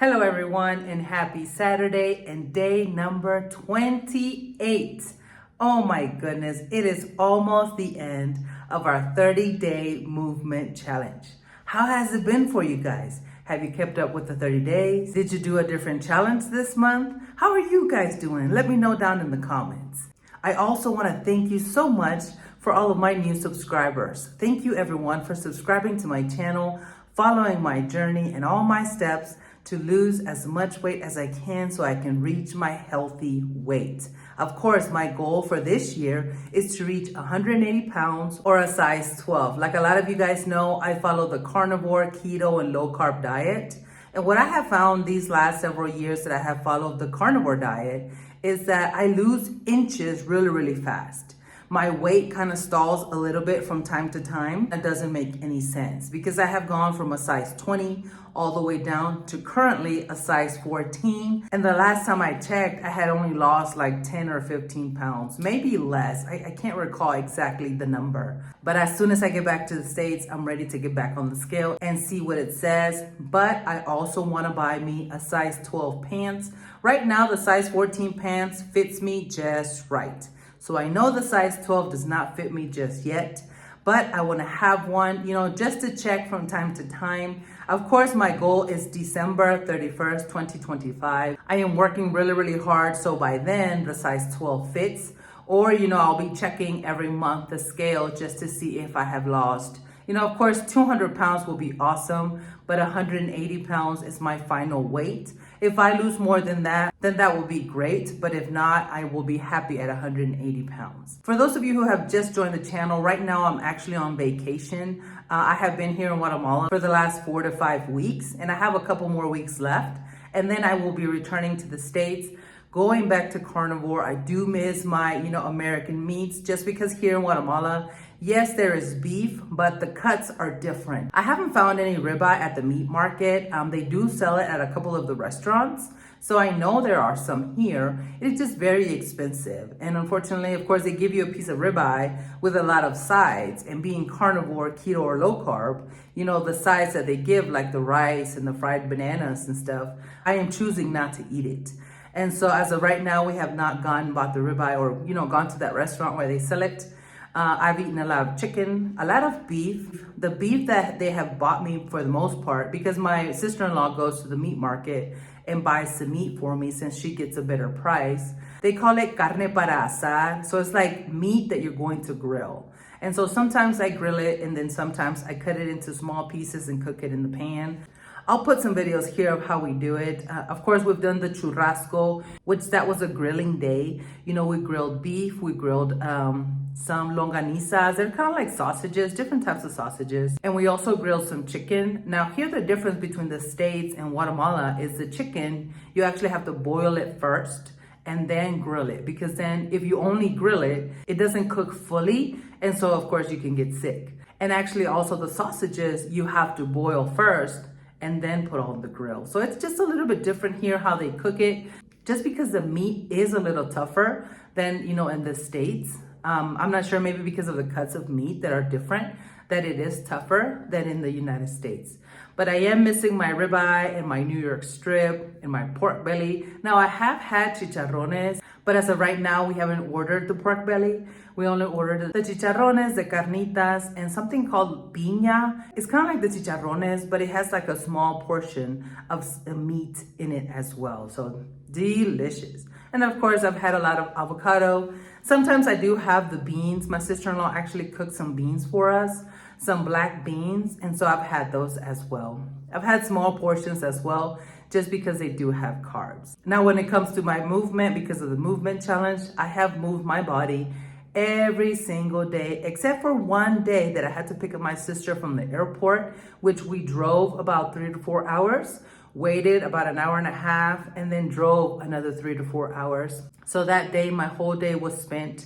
Hello everyone and happy Saturday and day number 28. Oh my goodness, it is almost the end of our 30-day movement challenge. How has it been for you guys? Have you kept up with the 30 days? Did you do a different challenge this month? How are you guys doing? Let me know down in the comments. I also want to thank you so much for all of my new subscribers. Thank you everyone for subscribing to my channel, following my journey and all my steps to lose as much weight as I can so I can reach my healthy weight. Of course, my goal for this year is to reach 180 pounds or a size 12. Like a lot of you guys know, I follow the carnivore, keto, and low carb diet. And what I have found these last several years that I have followed the carnivore diet is that I lose inches really, really fast. My weight kind of stalls a little bit from time to time. That doesn't make any sense because I have gone from a size 20 all the way down to currently a size 14. And the last time I checked, I had only lost like 10 or 15 pounds, maybe less. I can't recall exactly the number. But as soon as I get back to the States, I'm ready to get back on the scale and see what it says. But I also want to buy me a size 12 pants. Right now, the size 14 pants fits me just right. So I know the size 12 does not fit me just yet, but I want to have one, just to check from time to time. Of course, my goal is December 31st, 2025. I am working really, really hard. So by then the size 12 fits, or, I'll be checking every month the scale just to see if I have lost. Of course, 200 pounds will be awesome, but 180 pounds is my final weight. If I lose more than that, then that will be great. But if not, I will be happy at 180 pounds. For those of you who have just joined the channel, right now I'm actually on vacation. I have been here in Guatemala for the last 4 to 5 weeks, and I have a couple more weeks left. And then I will be returning to the States, going back to carnivore. I do miss my, American meats just because here in Guatemala, yes, there is beef, but the cuts are different. I haven't found any ribeye at the meat market. They do sell it at a couple of the restaurants. So I know there are some here. It's just very expensive. And unfortunately, of course, they give you a piece of ribeye with a lot of sides. And being carnivore, keto, or low carb, the sides that they give, like the rice and the fried bananas and stuff, I am choosing not to eat it. And so as of right now, we have not gone and bought the ribeye or, gone to that restaurant where they sell it. I've eaten a lot of chicken, a lot of beef. The beef that they have bought me for the most part, because my sister-in-law goes to the meat market and buys some meat for me since she gets a better price. They call it carne para asar. So it's like meat that you're going to grill. And so sometimes I grill it and then sometimes I cut it into small pieces and cook it in the pan. I'll put some videos here of how we do it. Of course, we've done the churrasco, which that was a grilling day. We grilled beef, we grilled some longanizas. They're kind of like sausages, different types of sausages. And we also grilled some chicken. Now, here the difference between the States and Guatemala is the chicken, you actually have to boil it first and then grill it. Because then if you only grill it, it doesn't cook fully. And so, of course, you can get sick. And actually also the sausages, you have to boil first and then put on the grill. So it's just a little bit different here how they cook it, just because the meat is a little tougher than, in the States. I'm not sure, maybe because of the cuts of meat that are different, that it is tougher than in the United States. But I am missing my ribeye and my New York strip and my pork belly. Now I have had chicharrones, but as of right now, we haven't ordered the pork belly. We only ordered the chicharrones, the carnitas, and something called piña. It's kind of like the chicharrones, but it has like a small portion of meat in it as well. So delicious. And of course, I've had a lot of avocado. Sometimes I do have the beans. My sister-in-law actually cooked some beans for us, some black beans. And so I've had those as well. I've had small portions as well, just because they do have carbs. Now, when it comes to my movement, because of the movement challenge, I have moved my body every single day, except for one day that I had to pick up my sister from the airport, which we drove about 3 to 4 hours, waited about an hour and a half, and then drove another 3 to 4 hours. So that day, my whole day was spent,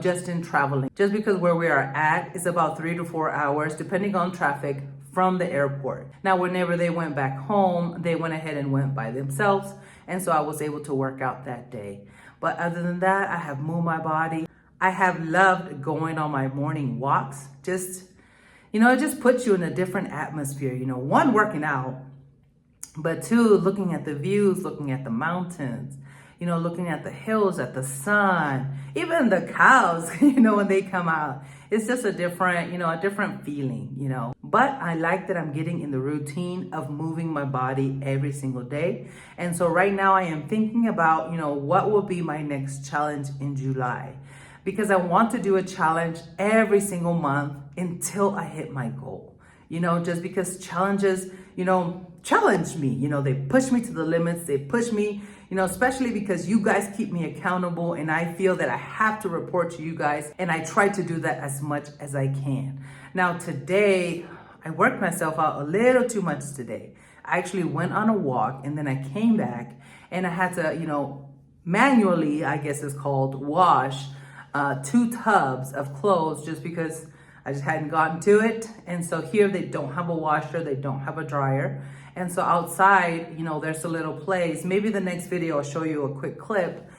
just in traveling. Just because where we are at is about 3 to 4 hours, depending on traffic, from the airport. Now, whenever they went back home, they went ahead and went by themselves. And so I was able to work out that day. But other than that, I have moved my body. I have loved going on my morning walks. It just puts you in a different atmosphere. One, working out, But two, looking at the views, looking at the mountains, looking at the hills, at the sun, even the cows, when they come out. It's just a different, a different feeling. But I like that I'm getting in the routine of moving my body every single day. And so right now I am thinking about, what will be my next challenge in July. Because I want to do a challenge every single month until I hit my goal. Just because challenges, challenge me. They push me to the limits. They push me, especially because you guys keep me accountable, and I feel that I have to report to you guys, and I try to do that as much as I can. Now today, I worked myself out a little too much today. I actually went on a walk, and then I came back, and I had to, manually, I guess it's called, wash 2 tubs of clothes just because I just hadn't gotten to it. And so here they don't have a washer, they don't have a dryer. And so outside, there's a little place. Maybe the next video I'll show you a quick clip.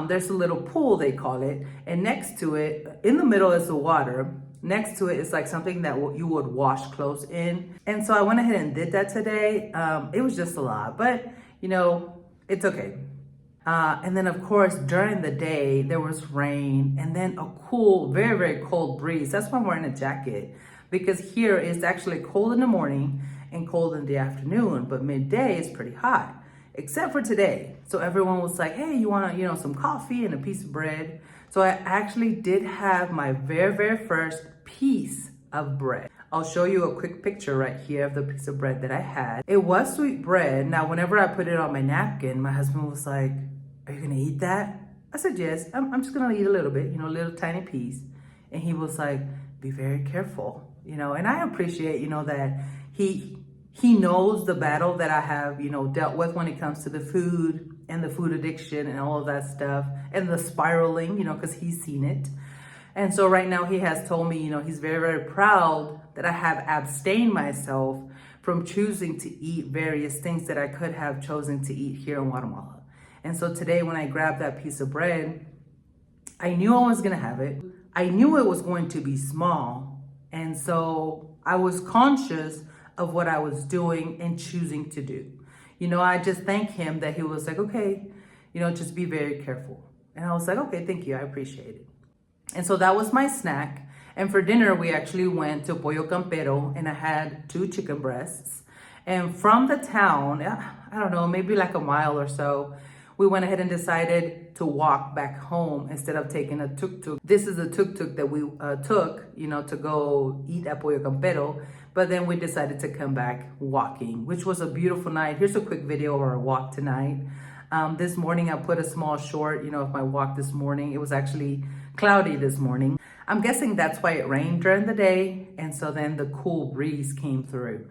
There's a little pool, they call it. And next to it, in the middle is the water. Next to it is like something that you would wash clothes in. And so I went ahead and did that today. It was just a lot, but it's okay. And then of course, during the day, there was rain and then a cool, very, very cold breeze. That's why I'm wearing a jacket, because here it's actually cold in the morning and cold in the afternoon, but midday is pretty hot, except for today. So everyone was like, hey, you want some coffee and a piece of bread? So I actually did have my very, very first piece of bread. I'll show you a quick picture right here of the piece of bread that I had. It was sweet bread. Now, whenever I put it on my napkin, my husband was like, are you gonna eat that? I said, yes, I'm just gonna eat a little bit, a little tiny piece. And he was like, be very careful, and I appreciate, that he knows the battle that I have, dealt with when it comes to the food and the food addiction and all of that stuff and the spiraling, because he's seen it. And so right now he has told me, he's very, very proud that I have abstained myself from choosing to eat various things that I could have chosen to eat here in Guatemala. And so today when I grabbed that piece of bread, I knew I was gonna have it. I knew it was going to be small. And so I was conscious of what I was doing and choosing to do. I just thank him that he was like, okay, just be very careful. And I was like, okay, thank you, I appreciate it. And so that was my snack. And for dinner, we actually went to Pollo Campero, and I had 2 chicken breasts. And from the town, I don't know, maybe like a mile or so, we went ahead and decided to walk back home instead of taking a tuk-tuk. This is a tuk-tuk that we took, to go eat at Pollo Campero. But then we decided to come back walking, which was a beautiful night. Here's a quick video of our walk tonight. This morning, I put a small short, of my walk this morning. It was actually cloudy this morning. I'm guessing that's why it rained during the day. And so then the cool breeze came through.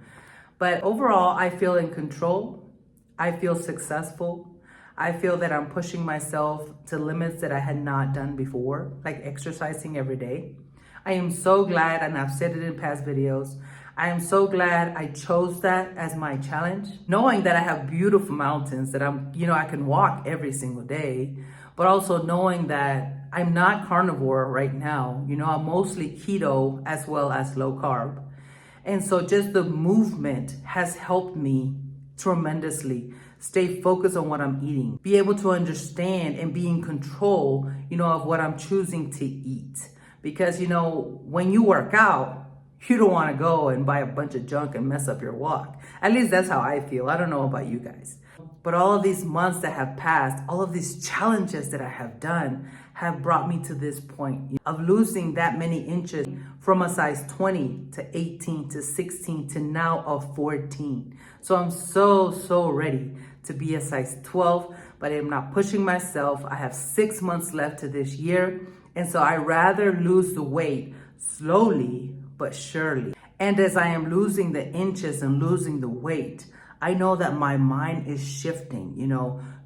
But overall, I feel in control. I feel successful. I feel that I'm pushing myself to limits that I had not done before, like exercising every day. I am so glad, and I've said it in past videos, I am so glad I chose that as my challenge, knowing that I have beautiful mountains that I can walk every single day, but also knowing that I'm not carnivore right now. I'm mostly keto as well as low carb. And so just the movement has helped me tremendously. Stay focused on what I'm eating, be able to understand and be in control, of what I'm choosing to eat. Because, when you work out, you don't want to go and buy a bunch of junk and mess up your walk. At least that's how I feel. I don't know about you guys. But all of these months that have passed, all of these challenges that I have done have brought me to this point of losing that many inches from a size 20 to 18 to 16 to now a 14. So I'm so ready to be a size 12, but I'm not pushing myself. I have 6 months left to this year. And so I rather lose the weight slowly, but surely. And as I am losing the inches and losing the weight, I know that my mind is shifting,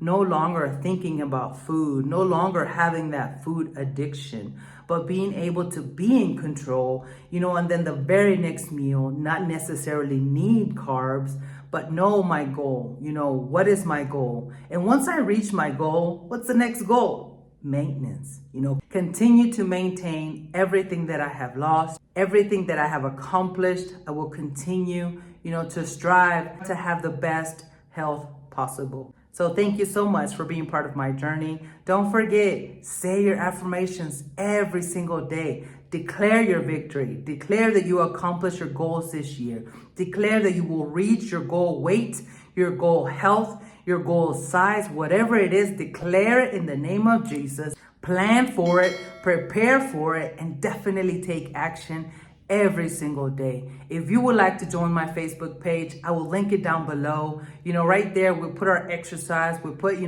no longer thinking about food, no longer having that food addiction, but being able to be in control, and then the very next meal, not necessarily need carbs, but know my goal, what is my goal? And once I reach my goal, what's the next goal? Maintenance, continue to maintain everything that I have lost, everything that I have accomplished. I will continue, to strive to have the best health possible. So thank you so much for being part of my journey. Don't forget, say your affirmations every single day. Declare your victory. Declare that you accomplish your goals this year. Declare that you will reach your goal weight, your goal health, your goal size, whatever it is, declare it in the name of Jesus. Plan for it, prepare for it, and definitely take action every single day. If you would like to join my Facebook page, I will link it down below. Right there, we'll put our exercise, we'll put,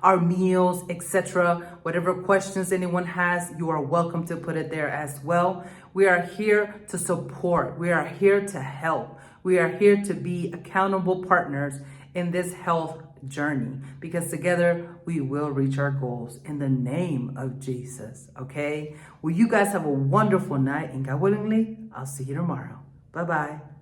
our meals, etc. Whatever questions anyone has, you are welcome to put it there as well. We are here to support. We are here to help. We are here to be accountable partners in this health journey, because together we will reach our goals in the name of Jesus. Okay? Well, you guys have a wonderful night, and God willingly, I'll see you tomorrow. Bye-bye.